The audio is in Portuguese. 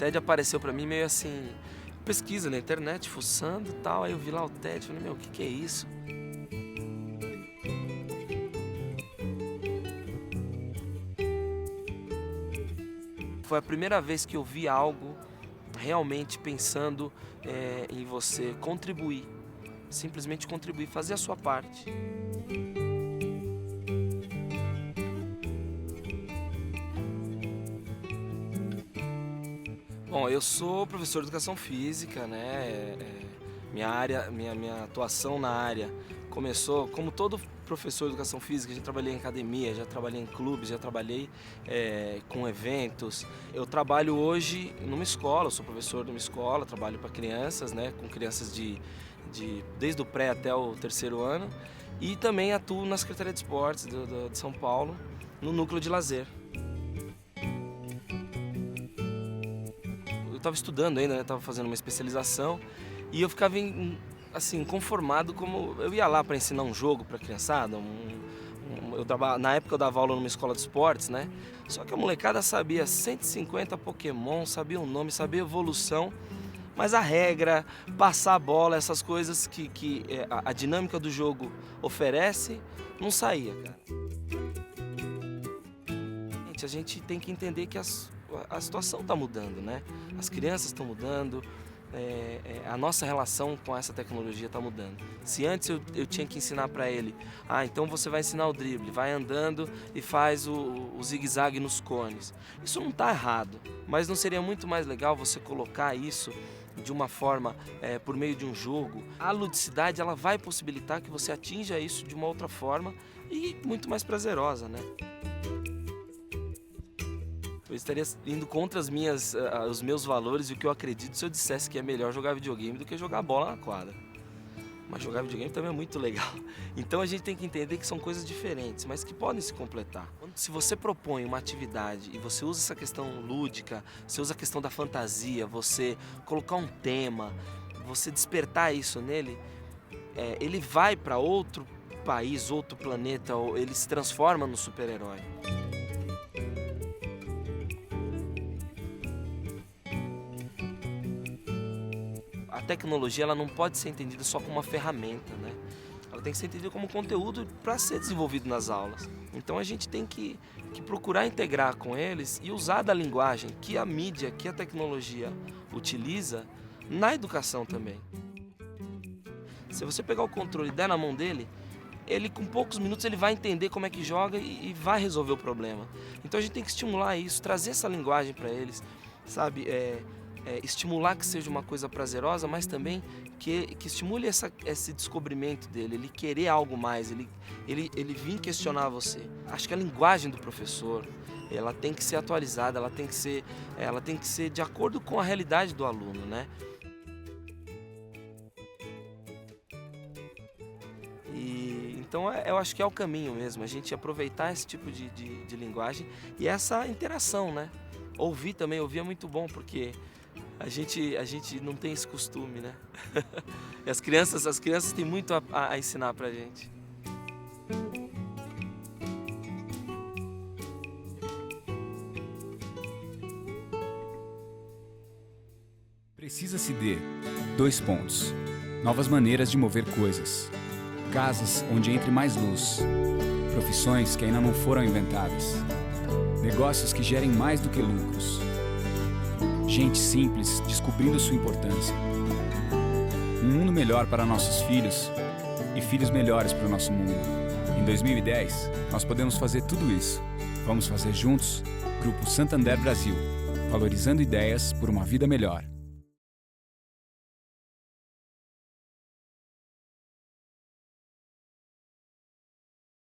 TED apareceu pra mim meio assim, pesquisa na internet, fuçando e tal, aí eu vi lá o TED, falei, meu, o que que é isso? Foi a primeira vez que eu vi algo realmente pensando em você contribuir, simplesmente contribuir, fazer a sua parte. Bom, eu sou professor de educação física, né? Minha atuação na área começou como todo professor de educação física. Já trabalhei em academia, já trabalhei em clubes, já trabalhei com eventos. Eu trabalho hoje numa escola, eu sou professor de uma escola, trabalho para crianças, né? Com crianças desde o pré até o terceiro ano. E também atuo na Secretaria de Esportes de São Paulo, no núcleo de lazer. Eu estava estudando ainda, né? Estava fazendo uma especialização e eu ficava assim, conformado como eu ia lá para ensinar um jogo para a criançada. Na época eu dava aula numa escola de esportes, né? Só que a molecada sabia 150 Pokémon, sabia o nome, sabia a evolução, mas a regra, passar a bola, essas coisas que a dinâmica do jogo oferece, não saía, cara. A gente tem que entender que a situação está mudando, né? As crianças estão mudando, a nossa relação com essa tecnologia está mudando. Se antes eu tinha que ensinar para ele, então você vai ensinar o drible, vai andando e faz o zigue-zague nos cones. Isso não está errado, mas não seria muito mais legal você colocar isso de uma forma, por meio de um jogo? A ludicidade ela vai possibilitar que você atinja isso de uma outra forma e muito mais prazerosa, né? Eu estaria indo contra os meus valores e o que eu acredito se eu dissesse que é melhor jogar videogame do que jogar bola na quadra. Mas jogar videogame também é muito legal. Então a gente tem que entender que são coisas diferentes, mas que podem se completar. Se você propõe uma atividade e você usa essa questão lúdica, você usa a questão da fantasia, você colocar um tema, você despertar isso nele, ele vai para outro país, outro planeta, ou ele se transforma no super-herói. A tecnologia ela não pode ser entendida só como uma ferramenta, né? Ela tem que ser entendida como conteúdo para ser desenvolvido nas aulas. Então a gente tem que procurar integrar com eles e usar da linguagem que a mídia, que a tecnologia utiliza na educação também. Se você pegar o controle e der na mão dele, ele com poucos minutos ele vai entender como é que joga e vai resolver o problema. Então a gente tem que estimular isso, trazer essa linguagem para eles, sabe? Estimular que seja uma coisa prazerosa, mas também que estimule esse descobrimento dele, ele querer algo mais, ele vir questionar você. Acho que a linguagem do professor, ela tem que ser atualizada, ela tem que ser de acordo com a realidade do aluno, né? Então eu acho que é o caminho mesmo, a gente aproveitar esse tipo de linguagem e essa interação, né? Ouvir é muito bom, porque a gente não tem esse costume, né? E as crianças têm muito a ensinar pra gente. Precisa-se de 2 pontos. Novas maneiras de mover coisas. Casas onde entre mais luz. Profissões que ainda não foram inventadas. Negócios que gerem mais do que lucros. Gente simples descobrindo sua importância. Um mundo melhor para nossos filhos e filhos melhores para o nosso mundo. Em 2010, nós podemos fazer tudo isso. Vamos fazer juntos? Grupo Santander Brasil. Valorizando ideias por uma vida melhor.